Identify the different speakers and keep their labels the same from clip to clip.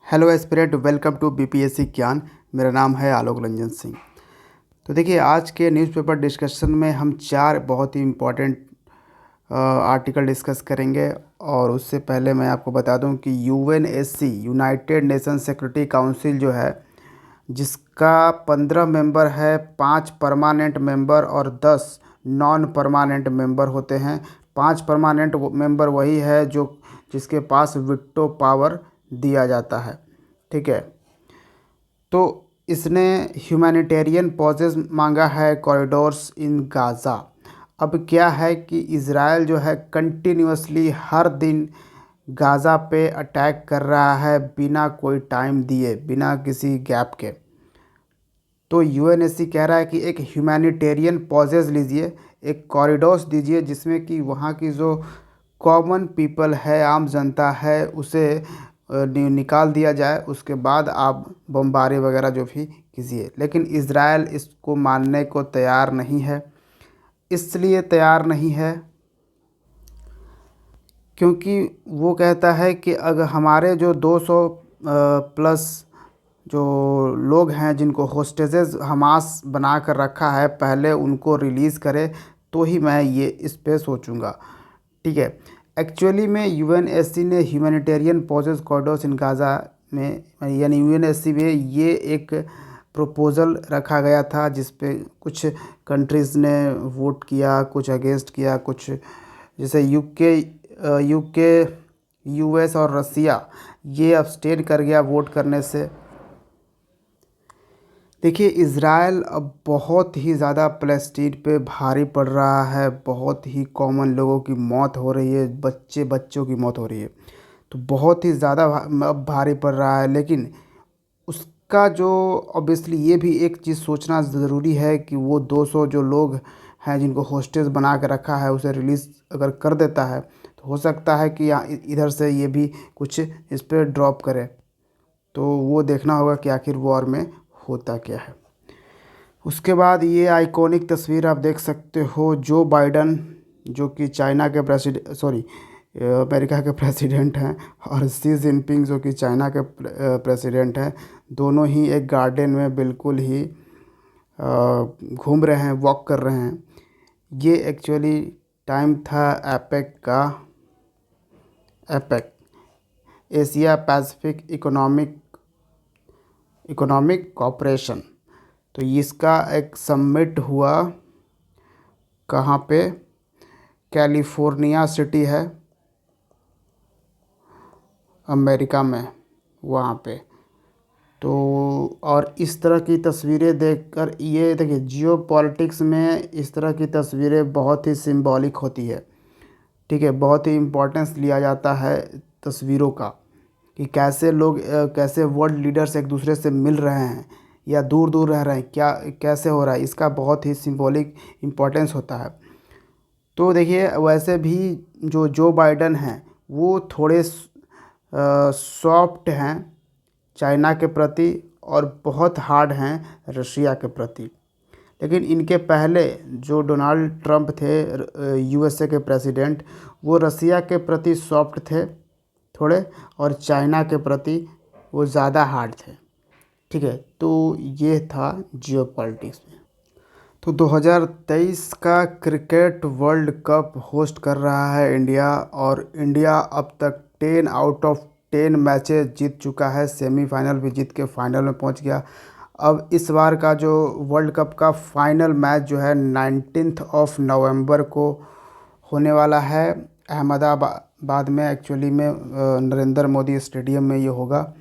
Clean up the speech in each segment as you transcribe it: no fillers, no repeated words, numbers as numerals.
Speaker 1: Hello aspirant, welcome to BPSC Gyan. मेरा नाम है आलोक रंजन सिंह। तो देखिए, आज के न्यूज़पेपर डिस्कशन में हम चार बहुत ही इम्पोर्टेंट आर्टिकल डिस्कस करेंगे। और उससे पहले मैं आपको बता दूं कि UNSC United nation security council जो है, जिसका 15 मेंबर है, 5 परमानेंट मेंबर और 10 नॉन परमानेंट मेंबर होते हैं। 5 परमानेंट मेंबर वही है जो जिसके पास विटो पावर दिया जाता है। ठीक है। तो इसने ह्यूमैनिटेरियन पॉजेज मांगा है, कॉरिडोर्स इन गाज़ा। अब क्या है कि इज़राइल जो है कंटिन्यूसली हर दिन गाज़ा पे अटैक कर रहा है, बिना कोई टाइम दिए, बिना किसी गैप के। तो यूएनएससी कह रहा है कि एक ह्यूमैनिटेरियन पॉजेज लीजिए, एक कॉरिडोर्स दीजिए, जिसमें कि वहाँ की जो कॉमन पीपल है, आम जनता है, उसे निकाल दिया जाए। उसके बाद आप बमबारी वगैरह जो भी कीजिए। लेकिन इज़राइल इसको मानने को तैयार नहीं है। इसलिए तैयार नहीं है क्योंकि वो कहता है कि अगर हमारे जो 200 प्लस जो लोग हैं जिनको होस्टेजेस हमास बना कर रखा है, पहले उनको रिलीज़ करे तो ही मैं ये इस पे सोचूंगा। ठीक है। एक्चुअली में यूएनएससी ने ह्यूमैनिटेरियन पॉजेज कॉरिडोर्स इन गाज़ा में, यानी यूएनएससी में ये एक प्रपोज़ल रखा गया था, जिस पे कुछ कंट्रीज़ ने वोट किया, कुछ अगेंस्ट किया, कुछ जैसे यूके, यूएस और रसिया, ये अब्सटेन कर गया वोट करने से। देखिए, इज़राइल अब बहुत ही ज़्यादा फ़लस्तीन पे भारी पड़ रहा है। बहुत ही कॉमन लोगों की मौत हो रही है, बच्चों की मौत हो रही है। तो बहुत ही ज़्यादा अब भारी पड़ रहा है। लेकिन उसका जो ऑब्वियसली ये भी एक चीज़ सोचना ज़रूरी है कि वो 200 जो लोग हैं जिनको होस्टेज बना के रखा है, उसे रिलीज़ अगर कर देता है तो हो सकता है कि यहाँ इधर से ये भी कुछ इस पर ड्रॉप करे। तो वो देखना होगा कि आखिर वॉर में होता क्या है। उसके बाद ये आइकॉनिक तस्वीर आप देख सकते हो, जो बाइडन, जो कि चाइना के अमेरिका के प्रेसिडेंट हैं, और शी जिनपिंग जो कि चाइना के प्रेसिडेंट हैं, दोनों ही एक गार्डन में बिल्कुल ही घूम रहे हैं, वॉक कर रहे हैं। ये एक्चुअली टाइम था एपेक का, APEC, Asia Pacific economic cooperation. तो इसका एक समिट हुआ, कहाँ पे, कैलिफोर्निया सिटी है अमेरिका में, वहाँ पे। तो और इस तरह की तस्वीरें देखकर, ये देखिए, जियो पॉलिटिक्स में इस तरह की तस्वीरें बहुत ही सिंबॉलिक होती है। ठीक है, बहुत ही इम्पोर्टेंस लिया जाता है तस्वीरों का, कि कैसे लोग कैसे वर्ल्ड लीडर्स एक दूसरे से मिल रहे हैं या दूर दूर रह रहे हैं, क्या कैसे हो रहा है, इसका बहुत ही सिंबॉलिक इम्पोर्टेंस होता है। तो देखिए, वैसे भी जो बाइडन हैं वो थोड़े सॉफ्ट हैं चाइना के प्रति, और बहुत हार्ड हैं रशिया के प्रति। लेकिन इनके पहले जो डोनाल्ड ट्रंप थे, यूएसए के प्रेसिडेंट, वो रसिया के प्रति सॉफ्ट थे थोड़े, और चाइना के प्रति वो ज़्यादा हार्ड थे। ठीक है। तो ये था जियो पॉलिटिक्स में। तो 2023 का क्रिकेट वर्ल्ड कप होस्ट कर रहा है इंडिया, और इंडिया अब तक 10 आउट ऑफ 10 मैचेस जीत चुका है। सेमीफाइनल भी जीत के फाइनल में पहुंच गया। अब इस बार का जो वर्ल्ड कप का फाइनल मैच जो है 19 ऑफ नवंबर को होने वाला है, अहमदाबाद में, एक्चुअली में नरेंद्र मोदी स्टेडियम में ये होगा।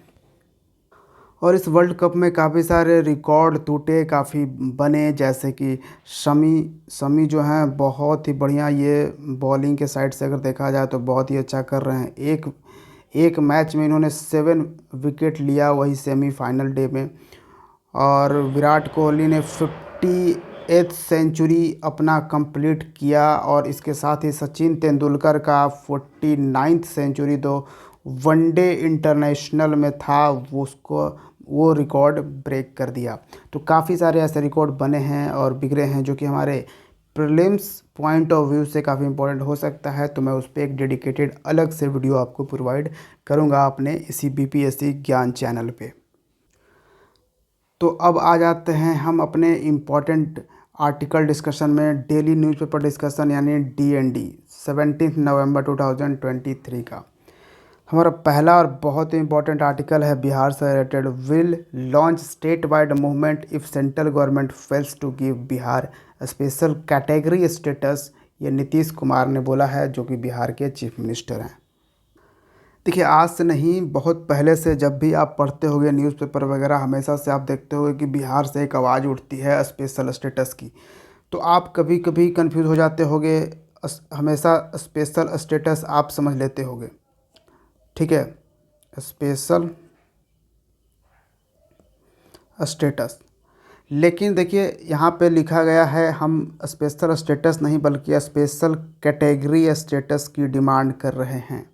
Speaker 1: और इस वर्ल्ड कप में काफ़ी सारे रिकॉर्ड टूटे, काफ़ी बने, जैसे कि शमी जो हैं बहुत ही बढ़िया, ये बॉलिंग के साइड से अगर देखा जाए तो बहुत ही अच्छा कर रहे हैं। एक मैच में इन्होंने 7 विकेट लिया, वही सेमीफाइनल डे में। और विराट कोहली ने 58th सेंचुरी अपना कंप्लीट किया, और इसके साथ ही सचिन तेंदुलकर का 49th सेंचुरी, तो वनडे इंटरनेशनल में था, वो रिकॉर्ड ब्रेक कर दिया। तो काफ़ी सारे ऐसे रिकॉर्ड बने हैं और बिगड़े हैं, जो कि हमारे प्रीलिम्स पॉइंट ऑफ व्यू से काफ़ी इंपॉर्टेंट हो सकता है, तो मैं उस पर एक डेडिकेटेड अलग से वीडियो आपको प्रोवाइड करूँगा अपने इसी बीपीएससी ज्ञान चैनल पे। तो अब आ जाते हैं हम अपने इम्पॉर्टेंट आर्टिकल डिस्कशन में, डेली न्यूज़पेपर डिस्कशन यानी डीएनडी 17 नवंबर 2023 का। हमारा पहला और बहुत ही इंपॉर्टेंट आर्टिकल है बिहार से रिलेटेड। Will launch state wide movement if central government fails to give Bihar special category status, ये नीतीश कुमार ने बोला है, जो कि बिहार के चीफ मिनिस्टर हैं। देखिए, आज से नहीं, बहुत पहले से जब भी आप पढ़ते होंगे न्यूज़पेपर वगैरह, हमेशा से आप देखते होंगे कि बिहार से एक आवाज़ उठती है स्पेशल स्टेटस की। तो आप कभी कभी कंफ्यूज हो जाते होंगे, हमेशा स्पेशल स्टेटस आप समझ लेते होंगे, ठीक है, स्पेशल स्टेटस। लेकिन देखिए, यहाँ पे लिखा गया है हम स्पेशल स्टेटस नहीं बल्कि स्पेशल कैटेगरी स्टेटस की डिमांड कर रहे हैं।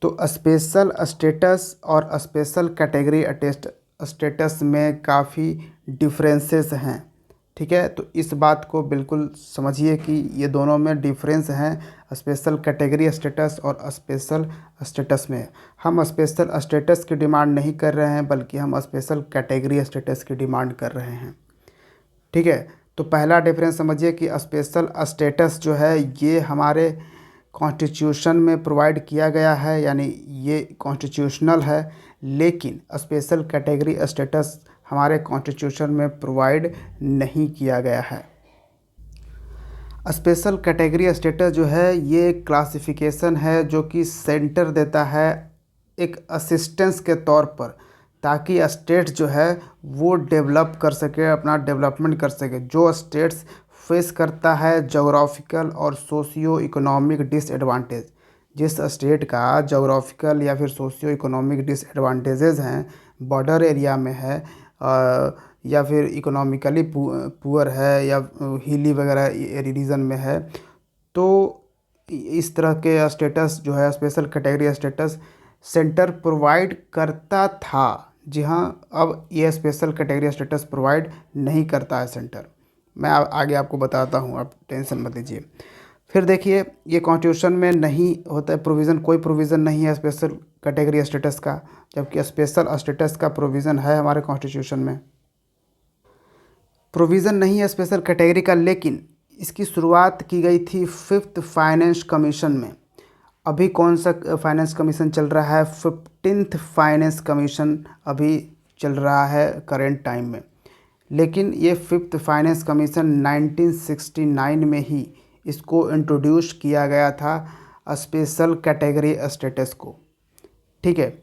Speaker 1: तो स्पेशल स्टेटस और स्पेशल कैटेगरी स्टेटस में काफ़ी डिफरेंसेस हैं, ठीक है। तो इस बात को बिल्कुल समझिए कि ये दोनों में डिफरेंस हैं, स्पेशल कैटेगरी स्टेटस और स्पेशल स्टेटस में। हम स्पेशल स्टेटस की डिमांड नहीं कर रहे हैं बल्कि हम स्पेशल कैटेगरी स्टेटस की डिमांड कर रहे हैं, ठीक है। तो पहला डिफरेंस समझिए कि स्पेशल स्टेटस जो है ये हमारे कॉन्स्टिट्यूशन में प्रोवाइड किया गया है, यानी ये कॉन्स्टिट्यूशनल है। लेकिन स्पेशल कैटेगरी स्टेटस हमारे कॉन्स्टिट्यूशन में प्रोवाइड नहीं किया गया है। स्पेशल कैटेगरी स्टेटस जो है ये क्लासिफिकेशन है जो कि सेंटर देता है एक असिस्टेंस के तौर पर, ताकि स्टेट्स जो है वो डेवलप कर सके, अपना डेवलपमेंट कर सके। जो स्टेट्स फेस करता है जोग्राफिकल और सोशियो इकोनॉमिक डिसएडवांटेज, जिस स्टेट का जोग्राफिकल या फिर सोशियो इकोनॉमिक डिसएडवांटेजेस हैं, बॉर्डर एरिया में है, या फिर इकोनॉमिकली पुअर है, या हिली वगैरह रीजन में है, तो इस तरह के स्टेटस जो है special category status centre provide करता था। जी हाँ, अब ये स्पेशल कैटेगरी स्टेटस प्रोवाइड नहीं करता है सेंटर। मैं आगे आपको बताता हूँ, आप टेंशन मत लीजिए। फिर देखिए, ये कॉन्स्टिट्यूशन में नहीं होता है प्रोविज़न, कोई प्रोविज़न नहीं है स्पेशल कैटेगरी स्टेटस का, जबकि स्पेशल स्टेटस का प्रोविज़न है हमारे कॉन्स्टिट्यूशन में। प्रोविज़न नहीं है स्पेशल कैटेगरी का, लेकिन इसकी शुरुआत की गई थी 5th फाइनेंस कमीशन में। अभी कौन सा फाइनेंस कमीशन चल रहा है? 15th फाइनेंस कमीशन अभी चल रहा है करेंट टाइम में। लेकिन ये 5th फाइनेंस कमीशन 1969 में ही इसको इंट्रोड्यूस किया गया था स्पेशल कैटेगरी स्टेटस को, ठीक है।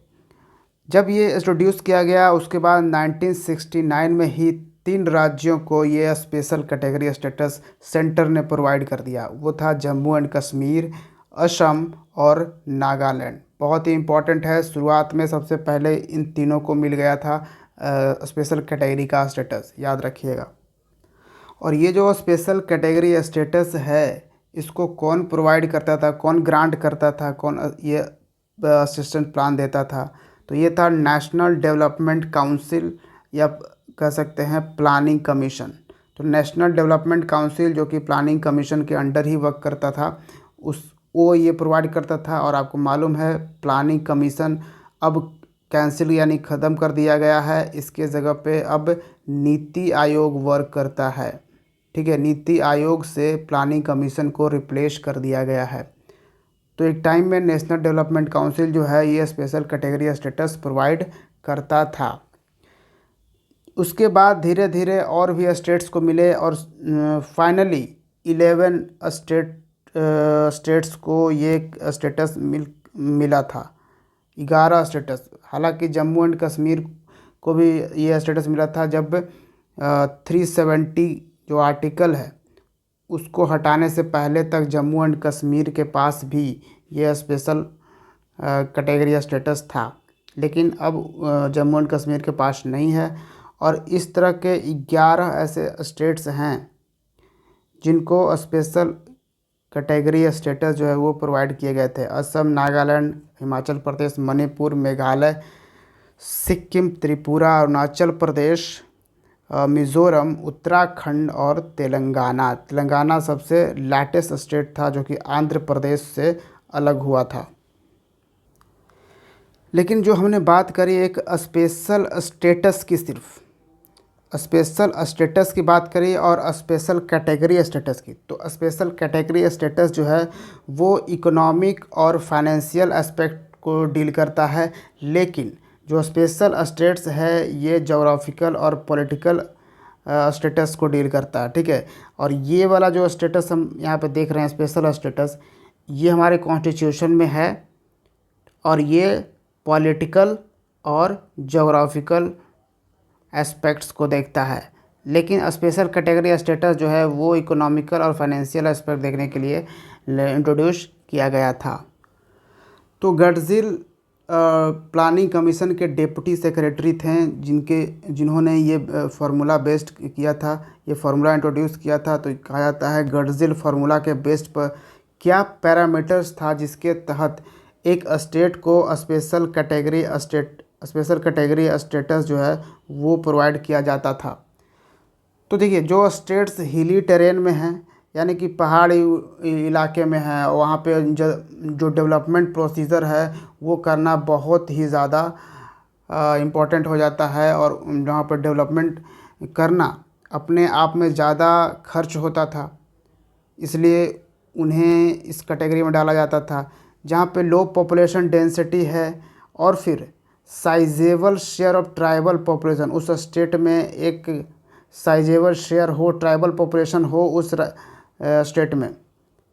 Speaker 1: जब ये इंट्रोड्यूस किया गया उसके बाद 1969 में ही 3 राज्यों को ये स्पेशल कैटेगरी स्टेटस सेंटर ने प्रोवाइड कर दिया। वो था जम्मू एंड कश्मीर, असम और नागालैंड। बहुत ही इम्पोर्टेंट है, शुरुआत में सबसे पहले इन तीनों को मिल गया था स्पेशल कैटेगरी का स्टेटस, याद रखिएगा। और ये जो स्पेशल कैटेगरी स्टेटस है, इसको कौन प्रोवाइड करता था, कौन ग्रांट करता था, कौन ये असिस्टेंट प्लान देता था? तो ये था नेशनल डेवलपमेंट काउंसिल, या कह सकते हैं प्लानिंग कमीशन। तो नेशनल डेवलपमेंट काउंसिल जो कि प्लानिंग कमीशन के अंडर ही वर्क करता था, वो ये प्रोवाइड करता था। और आपको मालूम है प्लानिंग कमीशन अब कैंसिल यानी ख़त्म कर दिया गया है, इसके जगह पे अब नीति आयोग वर्क करता है, ठीक है। नीति आयोग से प्लानिंग कमीशन को रिप्लेस कर दिया गया है। तो एक टाइम में नेशनल डेवलपमेंट काउंसिल जो है ये स्पेशल कैटेगरी स्टेटस प्रोवाइड करता था। उसके बाद धीरे धीरे और भी स्टेट्स को मिले और फाइनली 11 स्टेट्स को ये स्टेटस मिला था, 11 स्टेटस। हालांकि जम्मू एंड कश्मीर को भी ये स्टेटस मिला था जब 370 जो आर्टिकल है उसको हटाने से पहले तक जम्मू एंड कश्मीर के पास भी ये स्पेशल कैटेगरी स्टेटस था। लेकिन अब जम्मू एंड कश्मीर के पास नहीं है। और इस तरह के 11 ऐसे स्टेट्स हैं जिनको स्पेशल कैटेगरी स्टेटस जो है वो प्रोवाइड किए गए थे। असम, नागालैंड, हिमाचल प्रदेश, मणिपुर, मेघालय, सिक्किम, त्रिपुरा, अरुणाचल प्रदेश, मिज़ोरम, उत्तराखंड और तेलंगाना। तेलंगाना सबसे लार्जेस्ट स्टेट था जो कि आंध्र प्रदेश से अलग हुआ था। लेकिन जो हमने बात करी एक स्पेशल स्टेटस की, सिर्फ स्पेशल स्टेटस की बात करी और स्पेशल कैटेगरी स्टेटस की, तो स्पेशल कैटेगरी स्टेटस जो है वो इकोनॉमिक और फाइनेंशियल एस्पेक्ट को डील करता है, लेकिन जो स्पेशल स्टेट्स है ये जोग्राफिकल और पॉलिटिकल स्टेटस को डील करता है। ठीक है, और ये वाला जो स्टेटस हम यहाँ पे देख रहे हैं स्पेशल स्टेटस, ये हमारे कॉन्स्टिट्यूशन में है और ये पॉलिटिकल और जोग्राफिकल एस्पेक्ट्स को देखता है। लेकिन स्पेशल कैटेगरी स्टेटस जो है वो इकोनॉमिकल और फाइनेंशियल एस्पेक्ट देखने के लिए इंट्रोड्यूस किया गया था। तो गडजिल प्लानिंग कमीशन के डिप्टी सेक्रेटरी थे जिन्होंने ये फार्मूला बेस्ड किया था, ये फार्मूला इंट्रोड्यूस किया था। तो कहा जाता है गडजिल फार्मूला के बेस्ड पर क्या पैरामीटर्स था जिसके तहत एक स्टेट को स्पेशल कैटेगरी स्टेटस जो है वो प्रोवाइड किया जाता था। तो देखिए, जो स्टेट्स हिली टेरेन में हैं यानी कि पहाड़ी इलाके में है, वहाँ पे जो डेवलपमेंट प्रोसीजर है वो करना बहुत ही ज़्यादा इम्पोर्टेंट हो जाता है, और जहाँ पर डेवलपमेंट करना अपने आप में ज़्यादा खर्च होता था, इसलिए उन्हें इस कैटेगरी में डाला जाता था। जहाँ पे लो पॉपुलेशन डेंसिटी है और फिर sizeable share of tribal population, उस स्टेट में एक साइजेबल शेयर हो, ट्राइबल पॉपुलेशन हो उस स्टेट में।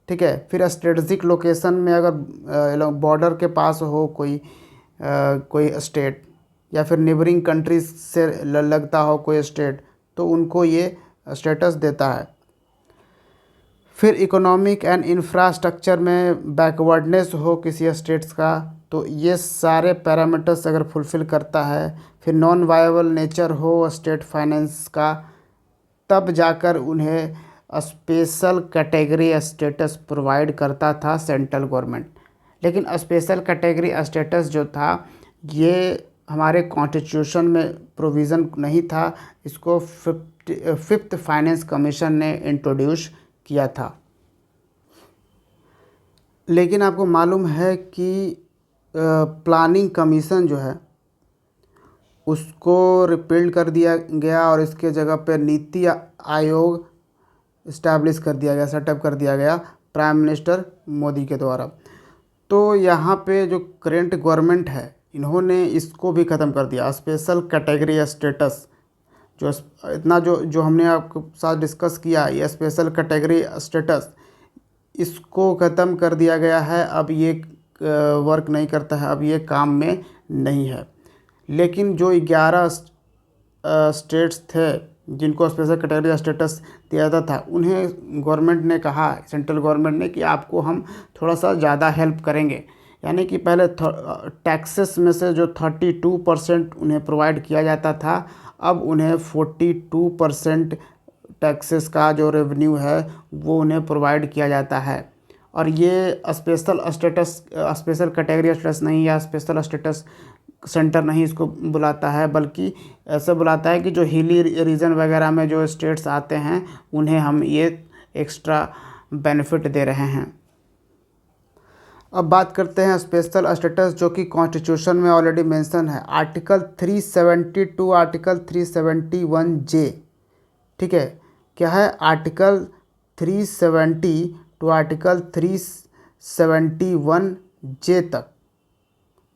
Speaker 1: ठीक है, फिर स्ट्रेटजिक लोकेशन में अगर बॉर्डर के पास हो कोई स्टेट, या फिर नेबरिंग कंट्रीज से लगता हो कोई स्टेट, तो उनको ये स्टेटस देता है। फिर इकोनॉमिक एंड इंफ्रास्ट्रक्चर में बैकवर्डनेस हो किसी स्टेट्स का, तो ये सारे पैरामीटर्स अगर फुलफ़िल करता है। फिर नॉन वायबल नेचर हो स्टेट फाइनेंस का, तब जाकर उन्हें स्पेशल कैटेगरी स्टेटस प्रोवाइड करता था सेंट्रल गवर्नमेंट। लेकिन स्पेशल कैटेगरी स्टेटस जो था ये हमारे कॉन्स्टिट्यूशन में प्रोविज़न नहीं था, इसको फिफ्थ फाइनेंस कमीशन ने इंट्रोड्यूस किया था। लेकिन आपको मालूम है कि प्लानिंग कमीशन जो है उसको रिपील कर दिया गया और इसके जगह पे नीति आयोग इस्टेब्लिश कर दिया गया, सेटअप कर दिया गया प्राइम मिनिस्टर मोदी के द्वारा। तो यहाँ पे जो करेंट गवर्नमेंट है इन्होंने इसको भी ख़त्म कर दिया, स्पेशल कैटेगरी स्टेटस जो इतना जो हमने आपके साथ डिस्कस किया, ये स्पेशल कैटेगरी स्टेटस इसको ख़त्म कर दिया गया है। अब ये वर्क नहीं करता है, अब ये काम में नहीं है। लेकिन जो 11 स्टेट्स थे जिनको स्पेशल कैटेगरी स्टेटस दिया जाता था, उन्हें गवर्नमेंट ने कहा, सेंट्रल गवर्नमेंट ने, कि आपको हम थोड़ा सा ज़्यादा हेल्प करेंगे। यानी कि पहले टैक्सेस में से जो 32% उन्हें प्रोवाइड किया जाता था, अब उन्हें 42% टैक्सेस का जो रेवेन्यू है वो उन्हें प्रोवाइड किया जाता है। और ये स्पेशल कैटेगरी स्टेटस नहीं, या स्पेशल स्टेटस सेंटर नहीं इसको बुलाता है, बल्कि ऐसा बुलाता है कि जो हिली रीजन वगैरह में जो स्टेट्स आते हैं उन्हें हम ये एक्स्ट्रा बेनिफिट दे रहे हैं। अब बात करते हैं स्पेशल स्टेटस जो कि कॉन्स्टिट्यूशन में ऑलरेडी मेंशन है, आर्टिकल 370 टू आर्टिकल 371J। ठीक है, क्या है? आर्टिकल 370 टू आर्टिकल 371J तक,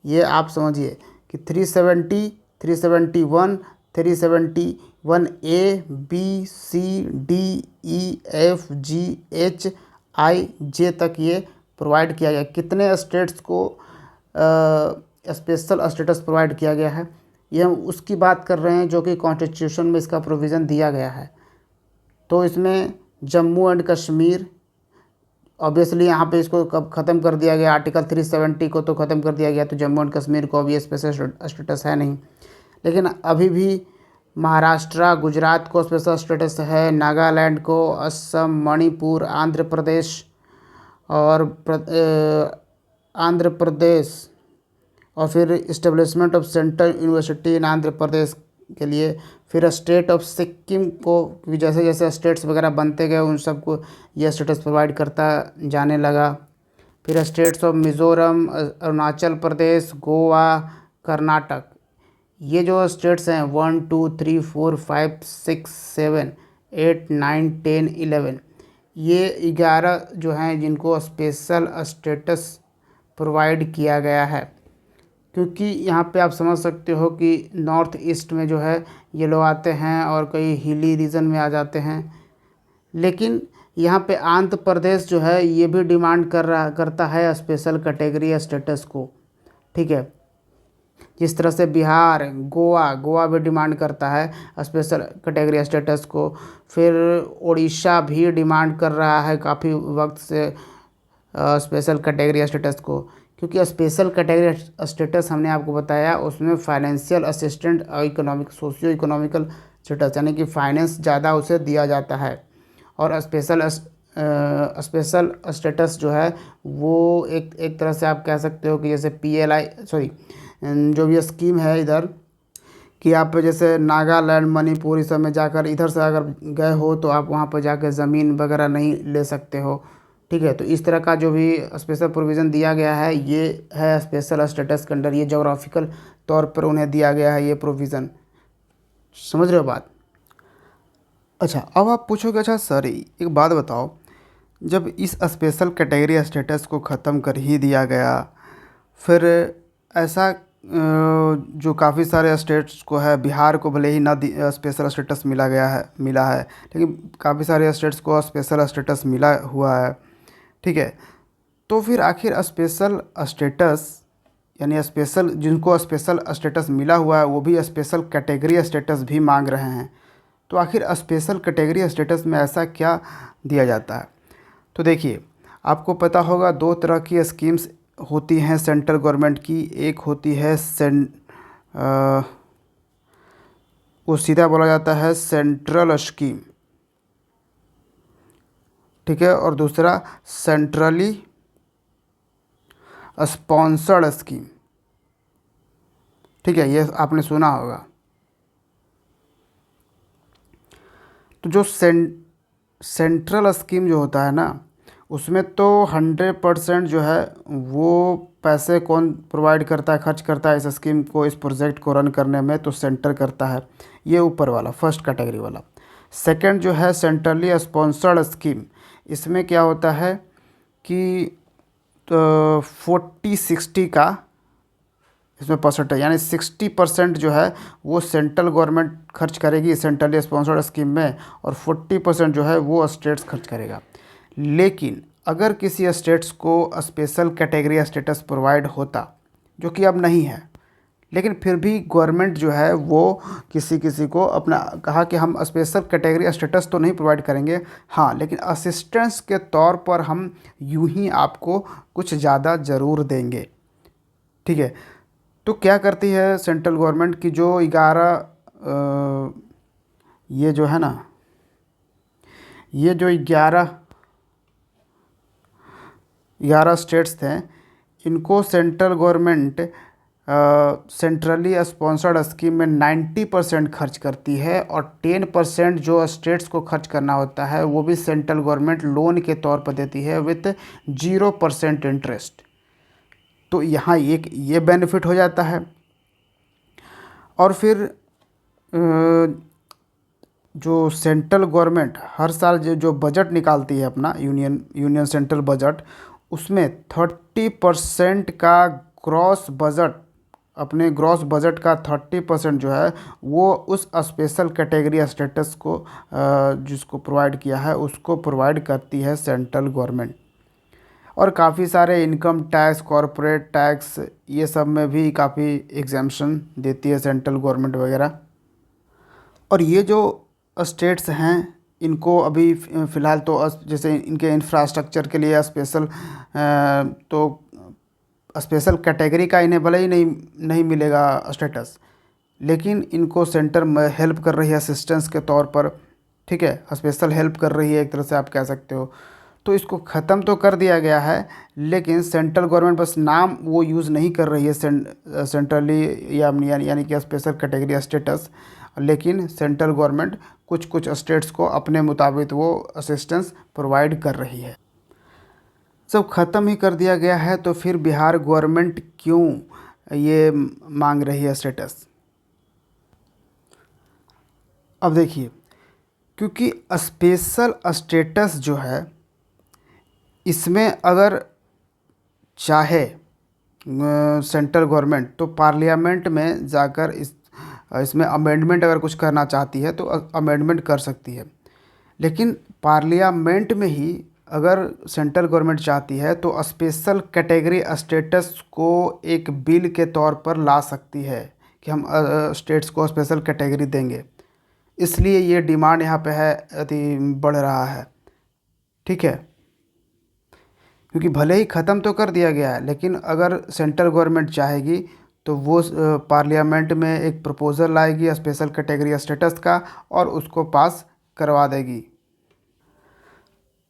Speaker 1: ये आप समझिए कि 370, 371, 371A, B, C, D, E, F, G, H, I, J तक ये प्रोवाइड किया गया। कितने स्टेट्स को स्पेशल स्टेटस प्रोवाइड किया गया है, ये हम उसकी बात कर रहे हैं जो कि कॉन्स्टिट्यूशन में इसका प्रोविज़न दिया गया है। तो इसमें जम्मू एंड कश्मीर, ऑब्वियसली यहाँ पे इसको कब ख़त्म कर दिया गया, आर्टिकल 370 को तो ख़त्म कर दिया गया, तो जम्मू एंड कश्मीर को अभी स्पेशल स्टेटस है नहीं। लेकिन अभी भी महाराष्ट्र, गुजरात को स्पेशल स्टेटस है, नागालैंड को, असम, मणिपुर, आंध्र प्रदेश और फिर इस्टेब्लिशमेंट ऑफ सेंट्रल यूनिवर्सिटी इन आंध्र प्रदेश के लिए। फिर स्टेट ऑफ सिक्किम को जैसे जैसे स्टेट्स वगैरह बनते गए उन सबको यह स्टेटस प्रोवाइड करता जाने लगा। फिर स्टेट्स ऑफ मिज़ोरम, अरुणाचल प्रदेश, गोवा, कर्नाटक, ये जो स्टेट्स हैं 1 2 3 4 5 6 7 8 9 10 11, ये 11 जो हैं जिनको स्पेशल स्टेटस प्रोवाइड किया गया है। क्योंकि यहाँ पे आप समझ सकते हो कि नॉर्थ ईस्ट में जो है ये लोग आते हैं और कई हिली रीजन में आ जाते हैं। लेकिन यहाँ पे आंध्र प्रदेश जो है ये भी डिमांड करता है स्पेशल कैटेगरी स्टेटस को, ठीक है। जिस तरह से बिहार, गोवा भी डिमांड करता है स्पेशल कैटेगरी स्टेटस को। फिर उड़ीसा भी डिमांड कर रहा है काफ़ी वक्त से स्पेशल कैटेगरी स्टेटस को, क्योंकि स्पेशल कैटेगरी स्टेटस हमने आपको बताया उसमें फाइनेंशियल असिस्टेंट और सोशियो इकोनॉमिकल स्टेटस यानी कि फाइनेंस ज़्यादा उसे दिया जाता है। और स्पेशल स्टेटस जो है वो एक तरह से आप कह सकते हो कि जैसे PLI जो भी स्कीम है इधर, कि आप जैसे नागालैंड, मणिपुर इस सब में जाकर इधर से अगर गए हो तो आप वहाँ पर जाकर ज़मीन वगैरह नहीं ले सकते हो, ठीक है। तो इस तरह का जो भी स्पेशल प्रोविज़न दिया गया है ये है स्पेशल स्टेटस के अंडर, ये जोग्राफिकल तौर पर उन्हें दिया गया है ये प्रोविज़न। समझ रहे हो बात? अच्छा, अब आप पूछोगे अच्छा सर एक बात बताओ, जब इस स्पेशल कैटेगरी स्टेटस को ख़त्म कर ही दिया गया, फिर ऐसा जो काफ़ी सारे स्टेट्स को है, बिहार को भले ही ना स्पेशल स्टेटस मिला है, लेकिन काफ़ी सारे स्टेट्स को स्पेशल स्टेटस मिला हुआ है, ठीक है। तो फिर आखिर स्पेशल स्टेटस यानी जिनको स्पेशल स्टेटस मिला हुआ है वो भी स्पेशल कैटेगरी स्टेटस भी मांग रहे हैं। तो आखिर स्पेशल कैटेगरी स्टेटस में ऐसा क्या दिया जाता है? तो देखिए, आपको पता होगा 2 तरह की स्कीम्स होती हैं सेंट्रल गवर्नमेंट की। एक होती है वो सीधा बोला जाता है सेंट्रल स्कीम, ठीक है, और दूसरा सेंट्रली स्पॉन्सर्ड स्कीम, ठीक है, ये आपने सुना होगा। तो जो सेंट्रल स्कीम जो होता है ना, उसमें तो 100% जो है वो पैसे कौन प्रोवाइड करता है, खर्च करता है इस स्कीम को, इस प्रोजेक्ट को रन करने में, तो सेंटर करता है, ये ऊपर वाला फर्स्ट कैटेगरी वाला। सेकंड जो है सेंट्रली स्पॉन्सर्ड स्कीम, इसमें क्या होता है कि तो 40-60 का इसमें परसेंटेज यानी 60% जो है वो सेंट्रल गवर्नमेंट खर्च करेगी सेंट्रली स्पॉन्सर्ड स्कीम में, और 40% जो है वो स्टेट्स खर्च करेगा। लेकिन अगर किसी स्टेट्स को स्पेशल कैटेगरी स्टेटस प्रोवाइड होता, जो कि अब नहीं है, लेकिन फिर भी गवर्नमेंट जो है वो किसी को अपना कहा कि हम स्पेशल कैटेगरी स्टेटस तो नहीं प्रोवाइड करेंगे, हाँ, लेकिन असिस्टेंस के तौर पर हम यूं ही आपको कुछ ज़्यादा ज़रूर देंगे, ठीक है। तो क्या करती है सेंट्रल गवर्नमेंट की, जो 11 ये जो है ना, ये जो 11 स्टेट्स थे, इनको central government centrally sponsored scheme में 90% खर्च करती है, और 10% जो स्टेट्स को खर्च करना होता है वो भी सेंट्रल गवर्नमेंट लोन के तौर पर देती है विथ 0% इंटरेस्ट। तो यहाँ एक ये बेनिफिट हो जाता है। और फिर जो सेंट्रल गवर्नमेंट हर साल जो बजट निकालती है अपना यूनियन सेंट्रल बजट, उसमें 30% का ग्रॉस बजट, अपने ग्रॉस बजट का 30% जो है वो उस स्पेशल कैटेगरी स्टेटस को जिसको प्रोवाइड किया है उसको प्रोवाइड करती है सेंट्रल गवर्नमेंट। और काफ़ी सारे इनकम टैक्स, कॉरपोरेट टैक्स, ये सब में भी काफ़ी एग्जाम्पशन देती है सेंट्रल गवर्नमेंट वगैरह। और ये जो स्टेट्स हैं इनको अभी फ़िलहाल तो जैसे इनके इंफ्रास्ट्रक्चर के लिए तो स्पेशल कैटेगरी का इन्हें भले ही नहीं मिलेगा स्टेटस, लेकिन इनको सेंटर में हेल्प कर रही है असिस्टेंस के तौर पर, ठीक है, स्पेशल हेल्प कर रही है एक तरह से आप कह सकते हो। तो इसको ख़त्म तो कर दिया गया है, लेकिन सेंट्रल गवर्नमेंट बस नाम वो यूज़ नहीं कर रही है सेंट्रली यानी कि स्पेशल कैटेगरी स्टेटस, लेकिन सेंट्रल गवर्नमेंट कुछ कुछ स्टेट्स को अपने मुताबिक वो असिस्टेंस प्रोवाइड कर रही है। सब ख़त्म ही कर दिया गया है तो फिर बिहार गवर्नमेंट क्यों ये मांग रही है स्टेटस? अब देखिए, क्योंकि स्पेशल स्टेटस जो है इसमें अगर चाहे सेंट्रल गवर्नमेंट तो पार्लियामेंट में जाकर इसमें अमेंडमेंट अगर कुछ करना चाहती है तो अमेंडमेंट कर सकती है, लेकिन पार्लियामेंट में ही अगर सेंट्रल गवर्नमेंट चाहती है तो स्पेशल कैटेगरी स्टेटस को एक बिल के तौर पर ला सकती है कि हम स्टेट्स को स्पेशल कैटेगरी देंगे। इसलिए ये डिमांड यहाँ पे है अति बढ़ रहा है, ठीक है। क्योंकि भले ही ख़त्म तो कर दिया गया है, लेकिन अगर सेंट्रल गवर्नमेंट चाहेगी तो वो पार्लियामेंट में एक प्रपोज़ल लाएगी स्पेशल कैटेगरी स्टेटस का और उसको पास करवा देगी।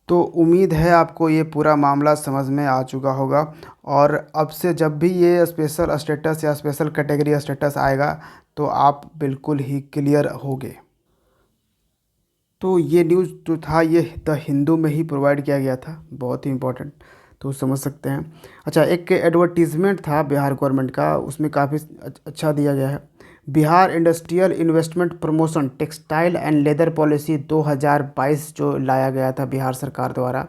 Speaker 1: तो उम्मीद है आपको ये पूरा मामला समझ में आ चुका होगा, और अब से जब भी ये स्पेशल स्टेटस या स्पेशल कैटेगरी स्टेटस आएगा तो आप बिल्कुल ही क्लियर होगे। तो ये न्यूज़ जो था ये द हिंदू में ही प्रोवाइड किया गया था, बहुत ही इम्पोर्टेंट, तो समझ सकते हैं। अच्छा, एक एडवर्टीज़मेंट था बिहार गवर्नमेंट का, उसमें काफ़ी अच्छा दिया गया है। Bihar industrial investment promotion textile and leather policy 2022 जो लाया गया था बिहार सरकार द्वारा।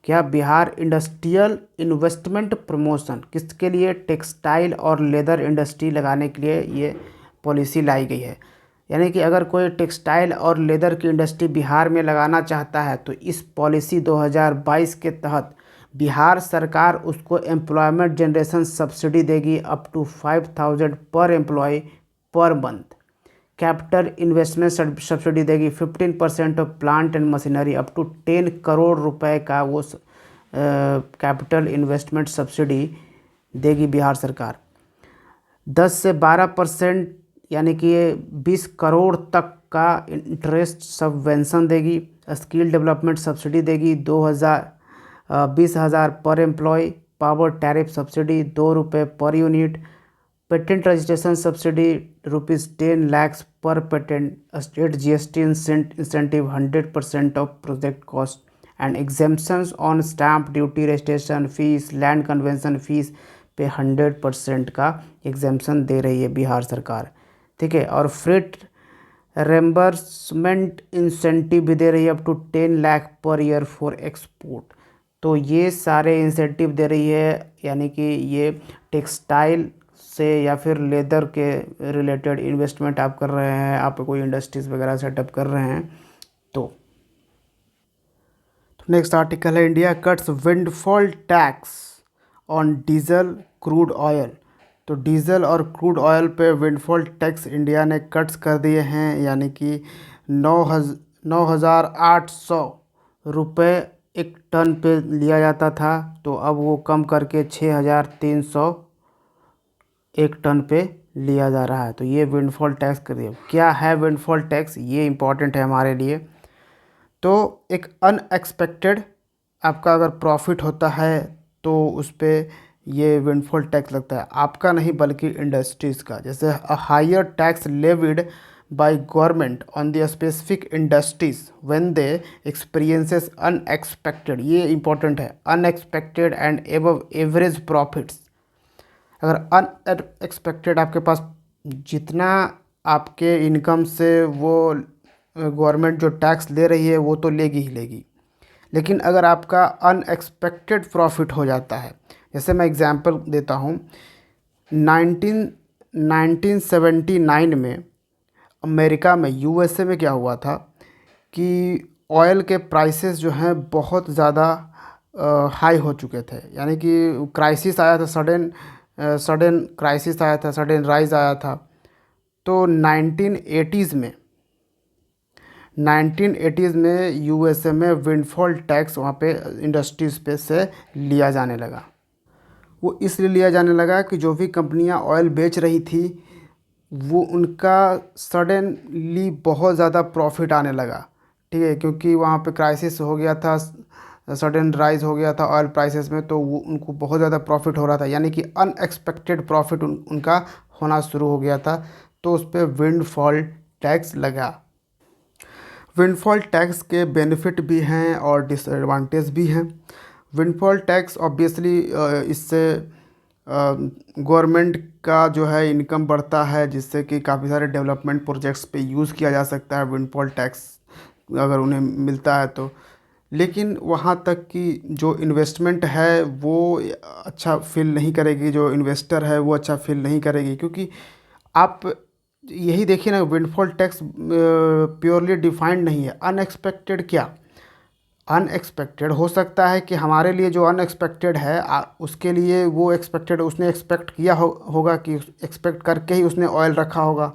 Speaker 1: क्या बिहार इंडस्ट्रियल इन्वेस्टमेंट प्रमोशन किसके लिए? टेक्सटाइल और लेदर इंडस्ट्री लगाने के लिए ये पॉलिसी लाई गई है। यानी कि अगर कोई टेक्सटाइल और लेदर की इंडस्ट्री बिहार में लगाना चाहता है तो इस पॉलिसी 2022 के तहत बिहार सरकार उसको एम्प्लॉयमेंट जनरेशन सब्सिडी देगी अप टू 5,000 पर employ per month. Capital investment subsidy देगी 15% of plant and machinery up to 10 crore रुपए का वो कैपिटल इन्वेस्टमेंट सब्सिडी देगी बिहार सरकार। 10 से 12% यानी कि 20 करोड़ तक का इंटरेस्ट सबवेंशन देगी। स्किल डेवलपमेंट सब्सिडी देगी 20,000 पर एम्प्लॉय। पावर टैरिफ सब्सिडी 2 रुपये per unit. Patent registration subsidy ₹10 lakh per patent. State GST incentive 100% of project cost and exemptions on stamp duty, registration fees, land convention fees पे 100% का exemption दे रही है बिहार सरकार, ठीक है। और फ्रेट रेम्बर्समेंट इंसेंटिव भी दे रही है up to 10 lakh per year for export. तो ये सारे इंसेंटिव दे रही है, यानी कि ये टेक्सटाइल से या फिर लेदर के रिलेटेड इन्वेस्टमेंट आप कर रहे हैं, आप कोई इंडस्ट्रीज़ वगैरह सेटअप कर रहे हैं तो नेक्स्ट आर्टिकल है India cuts windfall tax on diesel crude oil. तो डीजल और क्रूड ऑयल पे विंडफॉल टैक्स इंडिया ने कट्स कर दिए हैं, यानी कि 9,800 रुपये एक टन पे लिया जाता था, तो अब वो कम करके 6,300 एक टन पे लिया जा रहा है। तो ये विंडफॉल टैक्स कर दिया। क्या है विंडफॉल टैक्स, ये इम्पॉर्टेंट है हमारे लिए। तो एक अनएक्सपेक्टेड आपका अगर प्रॉफिट होता है तो उस पर ये विंडफॉल टैक्स लगता है, आपका नहीं बल्कि इंडस्ट्रीज़ का। जैसे a higher tax levied by government on the specific industries when they experiences unexpected, ये इंपॉर्टेंट है, unexpected and above average profits. अगर अनएक्सपेक्टेड आपके पास जितना आपके इनकम से वो गवर्नमेंट जो टैक्स ले रही है वो तो लेगी ही लेगी, लेकिन अगर आपका अनएक्सपेक्टेड प्रॉफिट हो जाता है, जैसे मैं एग्जांपल देता हूँ, 1979 में अमेरिका में USA में क्या हुआ था कि ऑयल के प्राइसेस जो हैं बहुत ज़्यादा हाई हो चुके थे, यानी कि क्राइसिस आया था, सडन क्राइसिस आया था, सडन राइज आया था। तो 1980s में USA में विंडफॉल टैक्स वहाँ पे इंडस्ट्रीज़ पे से लिया जाने लगा। वो इसलिए लिया जाने लगा कि जो भी कंपनियां ऑयल बेच रही थी वो उनका सडनली बहुत ज़्यादा प्रॉफिट आने लगा, ठीक है, क्योंकि वहाँ पे क्राइसिस हो गया था, सडन राइज हो गया था ऑयल प्राइसेस में, तो वो उनको बहुत ज़्यादा प्रॉफिट हो रहा था, यानी कि अनएक्सपेक्टेड प्रॉफिट उनका होना शुरू हो गया था। तो उस पर विंडफॉल टैक्स लगा। विंडफॉल टैक्स के बेनिफिट भी हैं और डिसएडवांटेज भी हैं। विंडफॉल टैक्स ऑब्वियसली इससे गवर्नमेंट का जो है इनकम बढ़ता है, जिससे कि काफ़ी सारे डेवलपमेंट प्रोजेक्ट्स पे यूज़ किया जा सकता है विंडफॉल टैक्स अगर उन्हें मिलता है तो। लेकिन वहाँ तक कि जो इन्वेस्टमेंट है वो अच्छा फील नहीं करेगी, जो इन्वेस्टर है वो अच्छा फील नहीं करेगी, क्योंकि आप यही देखिए ना, विंडफॉल टैक्स प्योरली डिफाइंड नहीं है। अनएक्सपेक्टेड क्या, अनएक्सपेक्टेड हो सकता है कि हमारे लिए जो अनएक्सपेक्टेड है उसके लिए वो एक्सपेक्टेड, उसने एक्सपेक्ट किया होगा कि एक्सपेक्ट करके ही उसने ऑयल रखा होगा,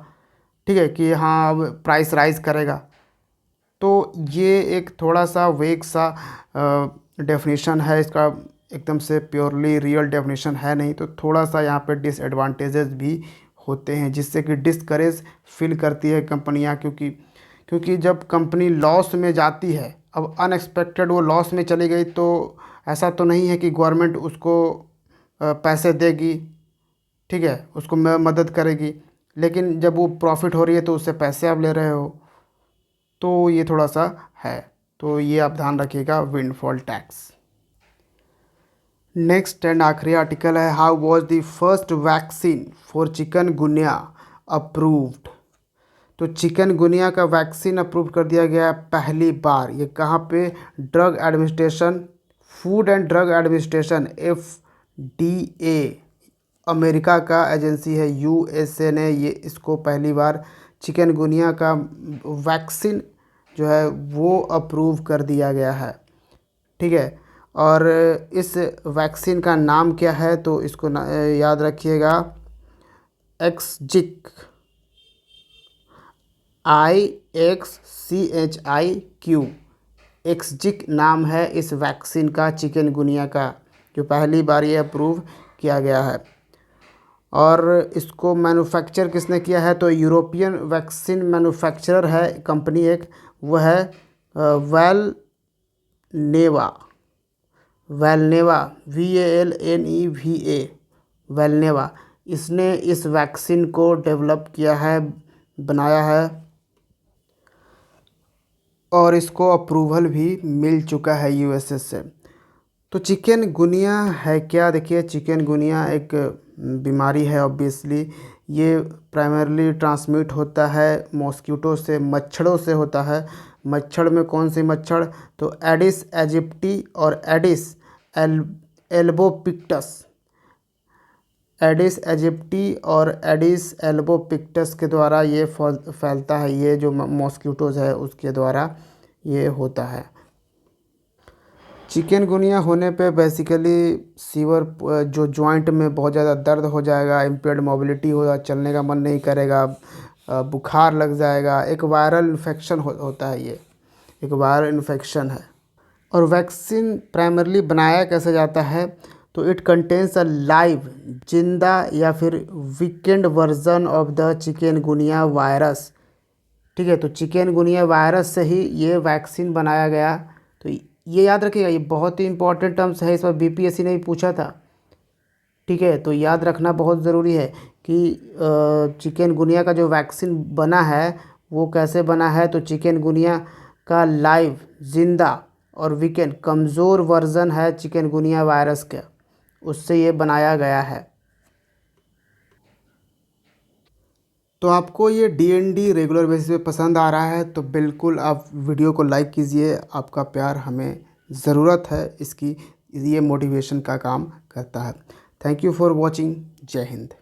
Speaker 1: ठीक है, कि हाँ अब प्राइस राइज करेगा। तो ये एक थोड़ा सा वेग सा डेफिनेशन है इसका, एकदम से प्योरली रियल डेफिनेशन है नहीं। तो थोड़ा सा यहाँ पे डिसएडवांटेजेस भी होते हैं, जिससे कि डिस्करेज फील करती है कंपनियाँ, क्योंकि जब कंपनी लॉस में जाती है, अब अनएक्सपेक्टेड वो लॉस में चली गई, तो ऐसा तो नहीं है कि गवर्नमेंट उसको पैसे देगी, ठीक है, उसको मदद करेगी। लेकिन जब वो प्रॉफिट हो रही है तो उससे पैसे आप ले रहे हो, तो ये थोड़ा सा है। तो ये आप ध्यान रखिएगा, विंडफॉल टैक्स। नेक्स्ट एंड आखिरी आर्टिकल है, how was the first vaccine for chikungunya approved. तो चिकनगुनिया का वैक्सीन अप्रूव कर दिया गया है पहली बार। ये कहाँ पे, drug administration, food and drug administration, FDA, America का एजेंसी है, USA ने ये इसको पहली बार चिकनगुनिया का वैक्सीन जो है वो अप्रूव कर दिया गया है, ठीक है। और इस वैक्सीन का नाम क्या है, तो इसको याद रखिएगा, एक्सजिक, IXCHIQ, एक्सजिक नाम है इस वैक्सीन का, चिकनगुनिया का, जो पहली बार ये अप्रूव किया गया है। और इसको मैन्युफैक्चर किसने किया है, तो यूरोपियन वैक्सीन मैन्युफैक्चरर है कंपनी एक, वो है वेलनेवा, VALNEVA, वेलनेवा। इसने इस वैक्सीन को डेवलप किया है, बनाया है, और इसको अप्रूवल भी मिल चुका है USA से। तो चिकनगुनिया है क्या, देखिए चिकनगुनिया एक बीमारी है ऑब्वियसली। ये प्राइमरली ट्रांसमिट होता है मॉस्किटो से, मच्छरों से होता है। मच्छर में कौन से मच्छर, तो एडिस एजिप्टी और एडिस एल्बोपिक्टस, एडिस एजिप्टी और एडिस एल्बोपिक्टस के द्वारा ये फैलता है। ये जो मॉस्किटोज़ है उसके द्वारा ये होता है। चिकनगुनिया होने पे बेसिकली सीवर जो जॉइंट में बहुत ज़्यादा दर्द हो जाएगा, इम्पेयर्ड मोबिलिटी होगा, चलने का मन नहीं करेगा, बुखार लग जाएगा। एक वायरल इन्फेक्शन होता है, ये एक वायरल इन्फेक्शन है। और वैक्सीन प्राइमरली बनाया कैसे जाता है, तो इट कंटेन्स अ लाइव, जिंदा या फिर weekend version of the chikungunya virus, ठीक है। तो चिकनगुनिया वायरस से ही ये वैक्सीन बनाया गया। तो ये याद रखिएगा, ये बहुत ही इंपॉर्टेंट टर्म्स है, इस पर BPSC ने भी पूछा था, ठीक है। तो याद रखना बहुत ज़रूरी है कि चिकनगुनिया का जो वैक्सीन बना है वो कैसे बना है, तो चिकनगुनिया का लाइव, जिंदा और वीकेंड, कमज़ोर वर्जन है चिकनगुनिया वायरस का, उससे ये बनाया गया है। तो आपको ये DND रेगुलर बेसिस पे पसंद आ रहा है तो बिल्कुल आप वीडियो को लाइक कीजिए, आपका प्यार हमें ज़रूरत है इसकी, ये मोटिवेशन का काम करता है। Thank you for watching. जय हिंद।